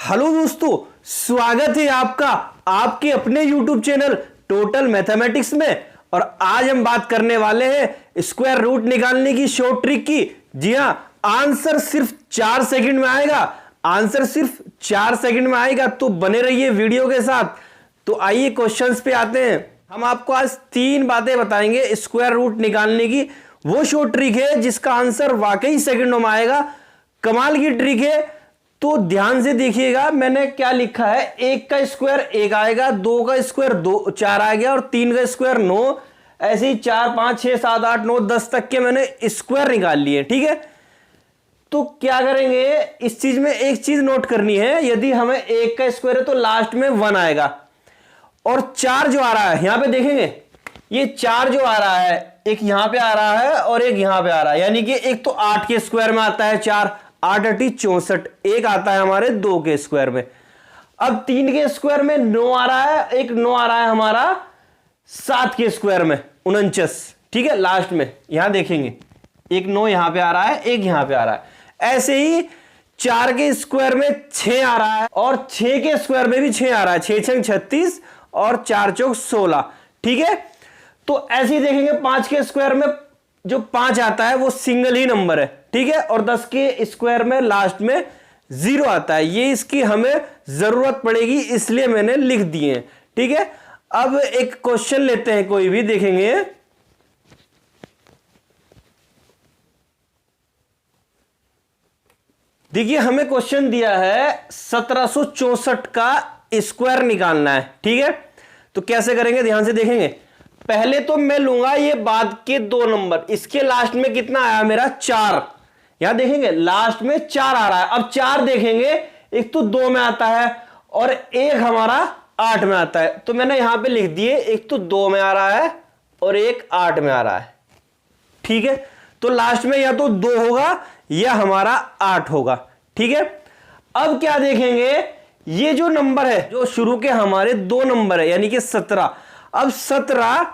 Hello दोस्तों, स्वागत है आपका आपके अपने YouTube चैनल टोटल मैथमेटिक्स में। और आज हम बात करने वाले हैं स्क्वायर रूट निकालने की शॉर्ट ट्रिक की। जी हां, आंसर सिर्फ 4 सेकंड में आएगा। आंसर सिर्फ 4 सेकंड में आएगा, तो बने रहिए वीडियो के साथ। तो आइए क्वेश्चंस पे आते हैं। हम आपको आज 3 बातें बताएंगे स्क्वायर रूट निकालने की। वो शॉर्ट ट्रिक है जिसका आंसर वाकई सेकंडों में आएगा। कमाल की ट्रिक है, तो ध्यान से देखिएगा। मैंने क्या लिखा है, 1 का स्क्वायर 1 आएगा, 2 का स्क्वायर 2 4 आ गया और 3 का स्क्वायर 9। ऐसे ही 4 5 6 7 8 9 10 तक के मैंने स्क्वायर निकाल लिए। ठीक है, तो क्या करेंगे, इस चीज में एक चीज नोट करनी है। यदि हमें 1 का स्क्वायर है तो लास्ट में 1 आएगा। और 4 जो आ रहा है यहां पे देखेंगे, ये 4 जो आ रहा है, एक यहां पे आ रहा है और एक यहां पे आ रहा है। यानी कि एक तो 8 के स्क्वायर में आता है 4, 8 × 64, एक आता है हमारे 2 के स्क्वायर में। अब 3 के स्क्वायर में 9 आ रहा है, एक 9 आ रहा है हमारा 7 के स्क्वायर में 49। ठीक है, लास्ट में यहां देखेंगे एक 9 यहां पे आ रहा है, एक यहां पे आ रहा है। ऐसे ही 4 के स्क्वायर में 6 आ रहा है और 6 के स्क्वायर में भी 6 आ रहा है। 6 × 36 और 4 × 4 16। ठीक है, तो ऐसे ही देखेंगे 5 के स्क्वायर में जो 5 आता है वो सिंगल ही नंबर है। ठीक है, और 10 के स्क्वायर में लास्ट में 0 आता है। ये इसकी हमें जरूरत पड़ेगी, इसलिए मैंने लिख दिए हैं। ठीक है, अब एक क्वेश्चन लेते हैं, कोई भी देखेंगे। देखिए, हमें क्वेश्चन दिया है 1764 का स्क्वायर निकालना है। ठीक है, तो कैसे करेंगे, ध्यान से देखेंगे। पहले तो मैं लूंगा ये बाद के 2 नंबर, इसके लास्ट में कितना आया मेरा 4। यहां देखेंगे लास्ट में 4 आ रहा है। अब 4 देखेंगे, एक तो 2 में आता है और एक हमारा 8 में आता है। तो मैंने यहां पे लिख दिए, एक तो 2 में आ रहा है और एक 8 में आ रहा है। ठीक है, तो लास्ट में या तो 2 होगा या हमारा 8 होगा। ठीक है, अब क्या देखेंगे, ये जो नंबर है जो शुरू के हमारे 2 नंबर है यानी कि 17। अब 17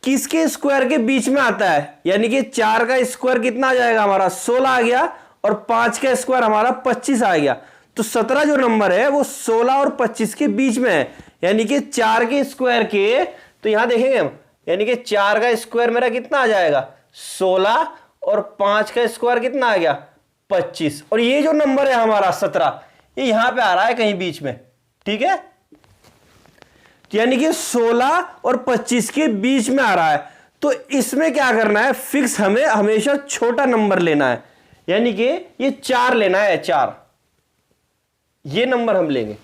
किसके स्क्वायर के बीच में आता है, यानी कि 4 का स्क्वायर कितना आ जाएगा हमारा 16 आ गया और 5 का स्क्वायर हमारा 25 आ गया। तो 17 जो नंबर है वो 16 और 25 के बीच में है। यानी कि 4 के स्क्वायर के, तो यहां देखेंगे हम, यानी कि 4 का स्क्वायर मेरा कितना आ जाएगा 16 और 5 का स्क्वायर कितना आ गया 25। और ये जो नंबर है हमारा 17, ये यहां पे आ रहा है कहीं बीच में। ठीक है, यानी कि 16 और 25 के बीच में आ रहा है। तो इसमें क्या करना है, फिक्स हमें हमेशा छोटा नंबर लेना है। यानी कि ये 4 लेना है, 4 ये नंबर हम लेंगे।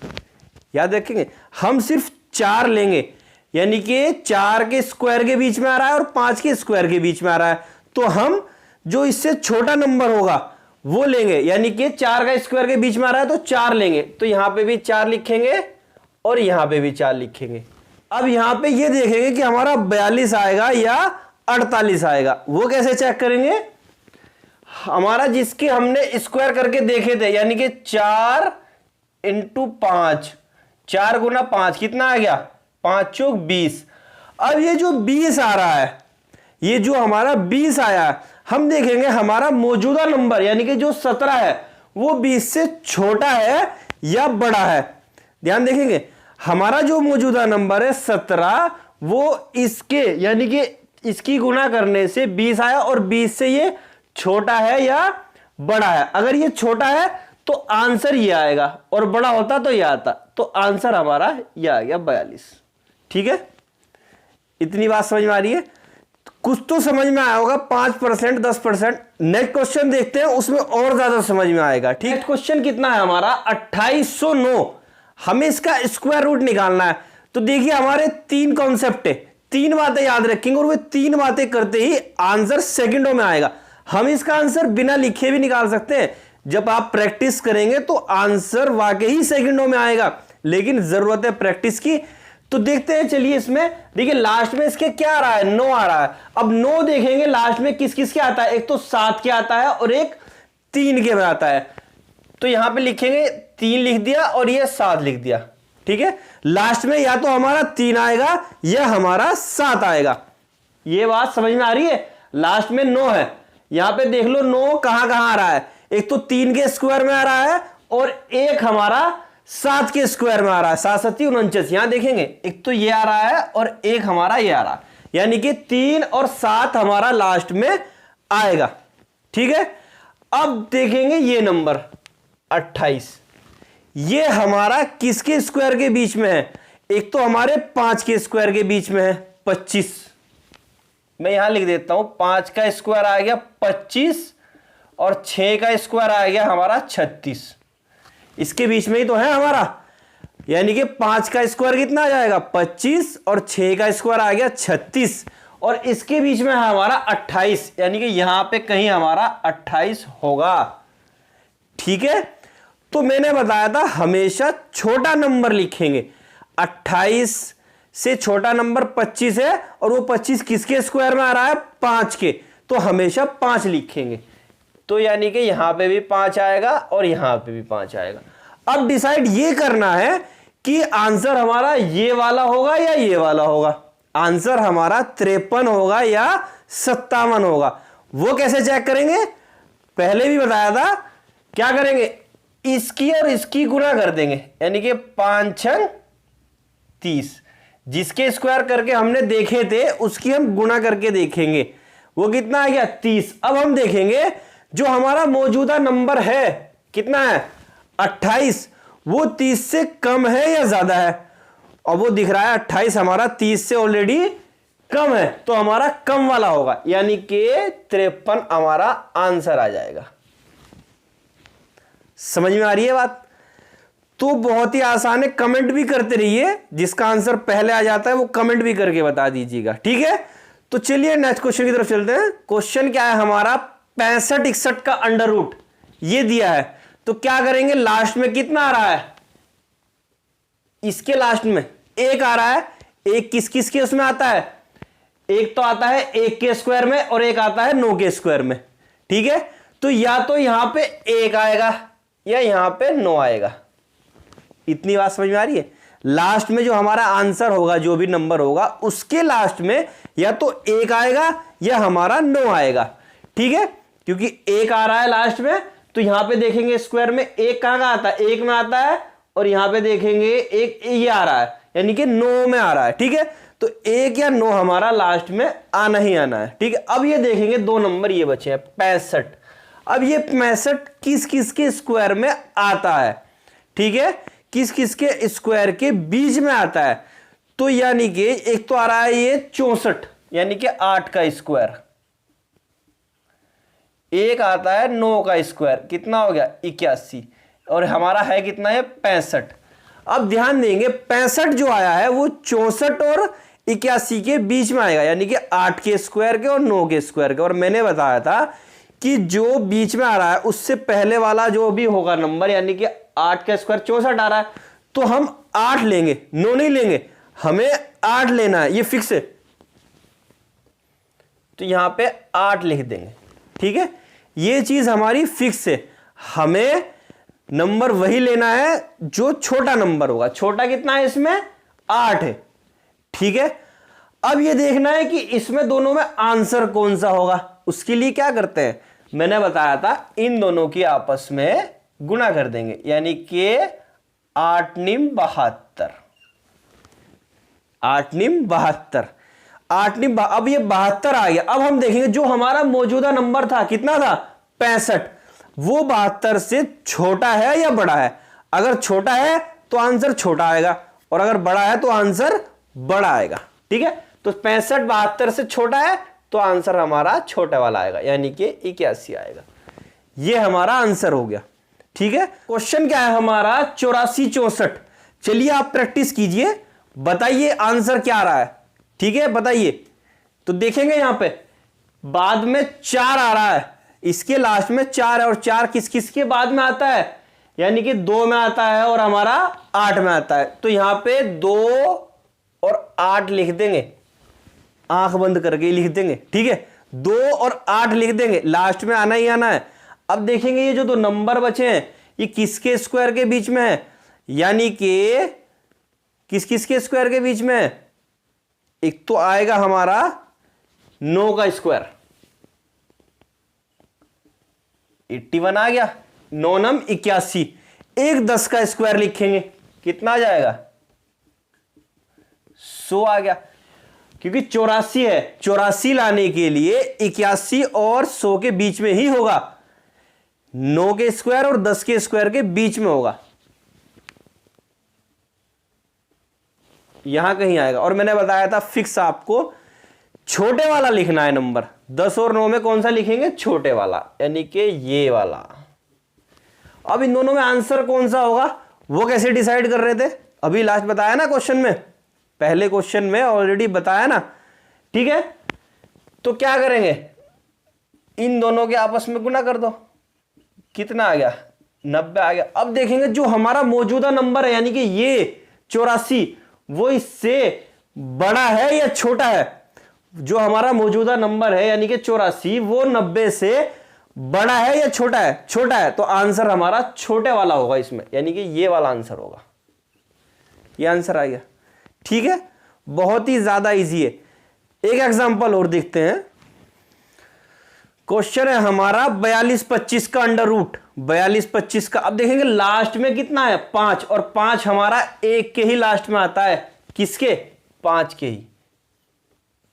याद रखेंगे, हम सिर्फ 4 लेंगे। यानी कि 4 के स्क्वायर के बीच में आ रहा है और 5 के स्क्वायर के बीच में आ रहा है। तो हम जो इससे छोटा नंबर होगा वो लेंगे। यानी कि 4 का स्क्वायर के बीच में आ रहा है तो 4 लेंगे। तो यहां पे भी 4 लिखेंगे और यहां पे भी 4 लिखेंगे। अब यहां पे ये देखेंगे कि हमारा 42 आएगा या 48 आएगा। वो कैसे चेक करेंगे, हमारा जिसके हमने स्क्वायर करके देखे थे, यानी कि 4 × 5, 4 × 5 कितना आ गया 5 × 20। अब ये जो 20 आ रहा है, ये जो हमारा 20 आया है, हम देखेंगे हमारा मौजूदा नंबर यानी कि जो 17 है वो 20 से छोटा है या बड़ा है। ध्यान देखेंगे, हमारा जो मौजूदा नंबर है 17, वो इसके यानी कि इसकी गुणा करने से 20 आया और 20 से ये छोटा है या बड़ा है। अगर ये छोटा है तो आंसर ये आएगा और बड़ा होता तो ये आता। तो आंसर हमारा ये आ गया 42। ठीक है, इतनी बात समझ में आ रही है, कुछ तो समझ में आया होगा, 5% 10%। नेक्स्ट क्वेश्चन देखते हैं, उसमें और ज्यादा समझ में आएगा। ठीक है, क्वेश्चन कितना है हमारा 2809। हमें इसका स्क्वायर रूट निकालना है। तो देखिए, हमारे 3 कॉन्सेप्ट है, 3 बातें याद रखेंगे और वे 3 बातें करते ही आंसर सेकंडों में आएगा। हम इसका आंसर बिना लिखे भी निकाल सकते हैं। जब आप प्रैक्टिस करेंगे तो आंसर वाकई सेकंडों में आएगा, लेकिन जरूरत है प्रैक्टिस की। तो देखते हैं, चलिए इसमें देखिए लास्ट में इसके क्या आ रहा है 9 आ रहा है। अब 9 देखेंगे लास्ट में किस किस के आता है, एक तो 7 के आता है और एक 3 के में आता है। तो यहां पे लिखेंगे 3 लिख दिया और ये 7 लिख दिया। ठीक है, लास्ट में या तो हमारा 3 आएगा या हमारा 7 आएगा। ये बात समझ में आ रही है। लास्ट में 9 है, यहां पे देख लो 9 कहां कहां आ रहा है, एक तो 3 के स्क्वायर में आ रहा है और एक हमारा 7 के स्क्वायर में आ रहा है, 7 7 49। यहां देखेंगे एक तो ये आ रहा है और एक हमारा ये आ रहा है, यानी कि 3 और 7 हमारा लास्ट में आएगा। ठीक है, अब देखेंगे ये नंबर 28, ये हमारा किसके स्क्वायर के बीच में है? एक तो हमारे 5 के स्क्वायर के बीच में है 25। मैं यहां लिख देता हूं, 5 का स्क्वायर आ गया 25 और 6 का स्क्वायर आ गया हमारा 36। इसके बीच में ही तो है हमारा, यानी कि 5 का स्क्वायर कितना आ जाएगा 25 और 6 का स्क्वायर आ गया 36 और इसके बीच में है हमारा 28, यानी कि यहां पे कहीं हमारा 28 होगा। ठीक है, तो मैंने बताया था हमेशा छोटा नंबर लिखेंगे। 28 से छोटा नंबर 25 है और वो 25 किसके स्क्वायर में आ रहा है? 5 के, तो हमेशा 5 लिखेंगे। तो यानी कि यहां पे भी 5 आएगा और यहां पे भी 5 आएगा। अब डिसाइड ये करना है कि आंसर हमारा ये वाला होगा या ये वाला होगा। आंसर हमारा 53 होगा या 57 होगा। वो कैसे चेक करेंगे? पहले भी बताया था, क्या करेंगे? इसकी और इसकी गुणा कर देंगे, यानी कि 5 6 30। जिसके स्क्वायर करके हमने देखे थे उसकी हम गुणा करके देखेंगे, वो कितना आ गया 30। अब हम देखेंगे जो हमारा मौजूदा नंबर है कितना है 28, वो 30 से कम है या ज्यादा है? और वो दिख रहा है 28 हमारा 30 से ऑलरेडी कम है, तो हमारा कम वाला होगा, यानी कि 53 हमारा आंसर आ जाएगा। समझ में आ रही है बात? तो बहुत ही आसान है, कमेंट भी करते रहिए, जिसका आंसर पहले आ जाता है वो कमेंट भी करके बता दीजिएगा। ठीक है, तो चलिए नेक्स्ट क्वेश्चन की तरफ चलते हैं। क्वेश्चन क्या है हमारा? 65 61 का अंडर रूट ये दिया है, तो क्या करेंगे? लास्ट में कितना आ रहा है? इसके लास्ट में 1 आ रहा है। 1 किस किस के उसमें आता है? एक तो आता है 1 के स्क्वायर में और एक आता है 9 के स्क्वायर में। ठीक है, तो या तो यहां पे 1 आएगा या यहां पे 9 आएगा। इतनी बात समझ में आ रही है? लास्ट में जो हमारा आंसर होगा, जो भी नंबर होगा उसके लास्ट में या तो 1 आएगा या हमारा 9 आएगा। ठीक है, क्योंकि 1 आ रहा है लास्ट में, तो यहां पे देखेंगे स्क्वायर में 1 कहां का आता है? 1 में आता है, और यहां पे देखेंगे 1 ये आ रहा है, यानी कि 9 में आ रहा है। ठीक है, तो 1 या 9 हमारा लास्ट में आना ही आना है। ठीक है, अब ये देखेंगे 2 नंबर ये बचे हैं 65। अब ये 65 किस किस के स्क्वायर में आता है? ठीक है, किस किस के स्क्वायर के बीच में आता है? तो यानी कि एक तो आ रहा है ये 64, यानी कि 8 का स्क्वायर। एक आता है 9 का स्क्वायर, कितना हो गया 81, और हमारा है कितना है 65। अब ध्यान देंगे 65 जो आया है वो 64 और 81 के बीच में आएगा, यानी कि 8 के स्क्वायर के और 9 के स्क्वायर के। और मैंने बताया था कि जो बीच में आ रहा है उससे पहले वाला जो भी होगा नंबर, यानी कि 8 का स्क्वायर 64 आ रहा है, तो हम 8 लेंगे, 9 नहीं लेंगे, हमें 8 लेना है, ये फिक्स है। तो यहां पे 8 लिख देंगे। ठीक है, ये चीज हमारी फिक्स है, हमें नंबर वही लेना है जो छोटा नंबर होगा। छोटा कितना है इसमें? 8 है। ठीक है, अब ये देखना है कि इसमें दोनों में आंसर कौन सा होगा। उसके लिए क्या करते हैं, मैंने बताया था इन दोनों की आपस में गुणा कर देंगे, यानी कि 8 निम 72, 8 निम 72, 8 निम। अब ये 72 आ गया। अब हम देखेंगे जो हमारा मौजूदा नंबर था कितना था 65, वो 72 से छोटा है या बड़ा है? अगर छोटा है तो आंसर छोटा आएगा, और अगर बड़ा है तो आंसर बड़ा आएगा। ठीक है, तो 65 72 से छोटा है तो आंसर हमारा छोटा वाला आएगा, यानी कि 81 आएगा। ये हमारा आंसर हो गया। ठीक है, क्वेश्चन क्या है हमारा 84 64। चलिए आप प्रैक्टिस कीजिए, बताइए आंसर क्या आ रहा है। ठीक है, बताइए। तो देखेंगे यहां पे बाद में 4 आ रहा है, इसके लास्ट में 4 है, और 4 किस किस के बाद में आता है? यानी कि 2 में आता है और हमारा 8 में आता है। तो यहां पे 2 और 8 लिख देंगे, आंख बंद करके लिख देंगे। ठीक है, 2 और 8 लिख देंगे, लास्ट में आना ही आना है। अब देखेंगे ये जो 2 नंबर बचे हैं ये किसके स्क्वायर के बीच में है? यानी कि किस किस के स्क्वायर के बीच में है? एक तो आएगा हमारा 9 का स्क्वायर, 81 आ गया, 9 9 81। एक 10 का स्क्वायर लिखेंगे, कितना आ जाएगा? 100 आ गया, क्योंकि 84 है, 84 लाने के लिए 81 और 100 के बीच में ही होगा, 9 के स्क्वायर और 10 के स्क्वायर के बीच में होगा, यहां कहीं आएगा। और मैंने बताया था फिक्स आपको छोटे वाला लिखना है नंबर, 10 और 9 में कौन सा लिखेंगे? छोटे वाला, यानी कि ये वाला। अब इन दोनों में आंसर कौन सा होगा वो कैसे डिसाइड कर रहे थे? अभी लास्ट बताया ना क्वेश्चन में, पहले क्वेश्चन में ऑलरेडी बताया ना, ठीक है। तो क्या करेंगे, इन दोनों के आपस में गुना कर दो, कितना आ गया? 90 आ गया। अब देखेंगे जो हमारा मौजूदा नंबर है यानी कि ये 84, वो इससे बड़ा है या छोटा है? जो हमारा मौजूदा नंबर है यानी कि 84, वो 90 से बड़ा है या छोटा है? छोटा है, तो आंसर हमारा छोटे वाला होगा इसमें, यानी कि ये वाला आंसर होगा। ये आंसर आ गया, ठीक है। बहुत ही ज्यादा इजी है। एक एग्जांपल और देखते हैं। क्वेश्चन है हमारा 42/25 का अंडर रूट, 42/25 का। अब देखेंगे लास्ट में कितना है? 5, और 5 हमारा एक के ही लास्ट में आता है, किसके? 5 के ही,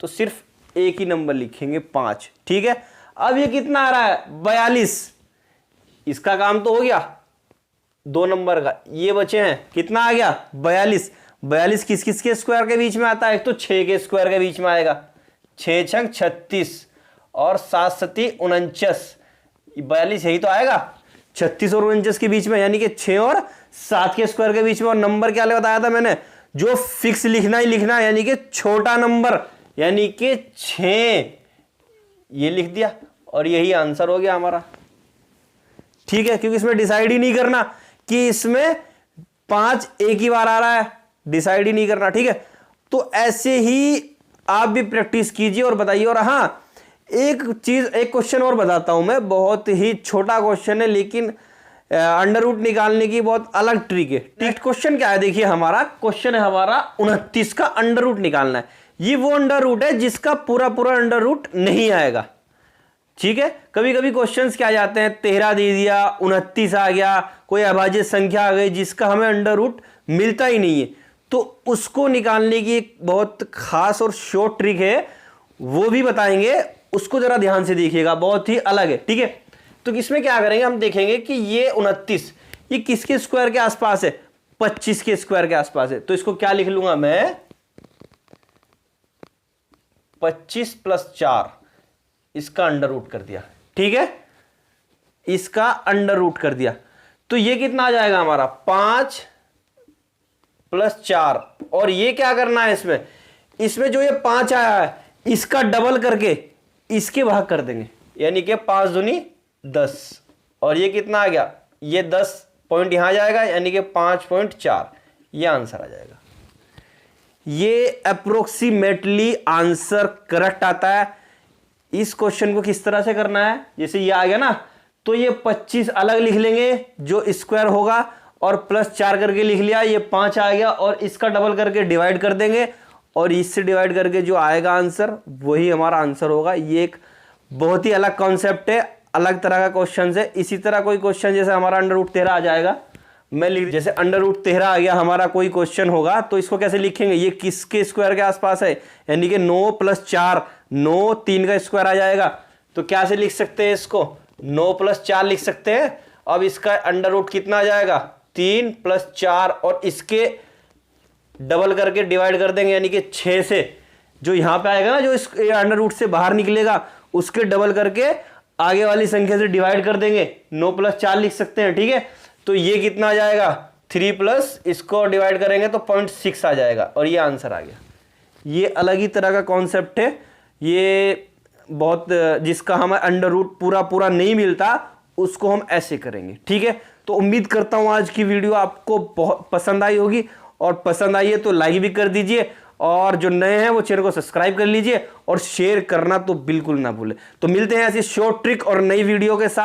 तो सिर्फ एक ही नंबर लिखेंगे 5, ठीक है। अब ये कितना आ रहा है? 42, इसका काम तो हो गया 2 नंबर का, ये बचे हैं, कितना आ गया? 42। 42 किस किस के स्क्वायर के बीच में आता है? एक तो 6 के स्क्वायर के बीच में आएगा, 6 छंग 36 और 7 सती 49, 42 यही तो आएगा 36 और 49 के बीच में, यानी कि 6 और 7 के स्क्वायर के बीच में। और नंबर क्या बताया था मैंने? जो फिक्स लिखना ही लिखना, यानी कि छोटा नंबर, यानी कि 6, ये लिख दिया और यही आंसर हो गया हमारा, ठीक है। क्योंकि इसमें डिसाइड ही नहीं करना कि इसमें 5 एक ही बार आ रहा है, डिसाइड ही नहीं करना, ठीक है। तो ऐसे ही आप भी प्रैक्टिस कीजिए और बताइए। और हाँ, एक चीज, एक क्वेश्चन और बताता हूं मैं, बहुत ही छोटा क्वेश्चन है लेकिन अंडर रूट निकालने की बहुत अलग ट्रिक है। नेक्स्ट क्वेश्चन क्या है? देखिए हमारा क्वेश्चन है हमारा 29 का अंडर रूट निकालना है। ये वो अंडर रूट है जिसका पूरा पूरा अंडर रूट नहीं आएगा, ठीक है। कभी कभी क्वेश्चंस क्या जाते हैं, 13 दे दिया, 29 आ गया, कोई अभाज्य संख्या आ गई जिसका हमें अंडर रूट मिलता ही नहीं है, तो उसको निकालने की एक बहुत खास और शॉर्ट ट्रिक है, वो भी बताएंगे, उसको जरा ध्यान से देखिएगा, बहुत ही अलग है, ठीक है। तो इसमें क्या करेंगे, हम देखेंगे कि ये 29 ये किसके स्क्वायर के आसपास है? 25 के स्क्वायर के आसपास है। तो इसको क्या लिख लूंगा मैं? 25 + 4, इसका अंडर रूट कर दिया, ठीक है, इसका अंडर रूट कर दिया। तो ये कितना आ जाएगा हमारा? 5 + 4, और ये क्या करना है इसमें? इसमें जो ये 5 आया है इसका डबल करके इसके भाग कर देंगे, यानी कि 5 दूनी 10, और ये कितना आ गया? ये 10 पॉइंट यहां जाएगा, यानी कि 5.4, ये आंसर आ जाएगा। ये अप्रोक्सीमेटली आंसर करेक्ट आता है। इस क्वेश्चन को किस तरह से करना है? जैसे ये आ गया ना, तो ये 25 अलग लिख लेंगे जो स्क्वायर होगा, और +4 करके लिख लिया, ये 5 आ गया, और इसका डबल करके डिवाइड कर देंगे, और इससे डिवाइड करके जो आएगा आंसर वही हमारा आंसर होगा। ये एक बहुत ही अलग कॉन्सेप्ट है, अलग तरह का क्वेश्चन है। इसी तरह कोई क्वेश्चन जैसे हमारा √13 आ जाएगा, मैं लिख, जैसे √13 आ गया हमारा कोई क्वेश्चन होगा, तो इसको कैसे लिखेंगे? ये किसके स्क्वायर के आसपास है? यानी कि 9 + 4, 9, 3 का स्क्वायर आ जाएगा। तो क्या से लिख सकते हैं इसको? 9 + 4 लिख सकते हैं। अब इसका अंडर रूट कितना आ जाएगा? 3 + 4, और इसके डबल करके डिवाइड कर देंगे, यानी कि 6 से जो यहां पे आएगा ना, जो इस अंडर रूट से बाहर निकलेगा, उसके डबल करके आगे वाली संख्या से डिवाइड कर देंगे, 9 + 4 लिख सकते हैं, ठीक है। तो ये कितना आ जाएगा? 3 प्लस इसको डिवाइड करेंगे तो 0.6 आ जाएगा, और ये आंसर आ गया। ये अलग ही तरह का कॉन्सेप्ट है, ये बहुत, जिसका हमें अंडर रूट पूरा पूरा नहीं मिलता उसको हम ऐसे करेंगे, ठीक है। तो उम्मीद करता हूं आज की वीडियो आपको बहुत पसंद आई होगी, और पसंद आई है तो लाइक भी कर दीजिए, और जो नए हैं वो चैनल को सब्सक्राइब कर लीजिए, और शेयर करना तो बिल्कुल ना भूलें। तो मिलते हैं ऐसी शॉर्ट ट्रिक और नई वीडियो के साथ।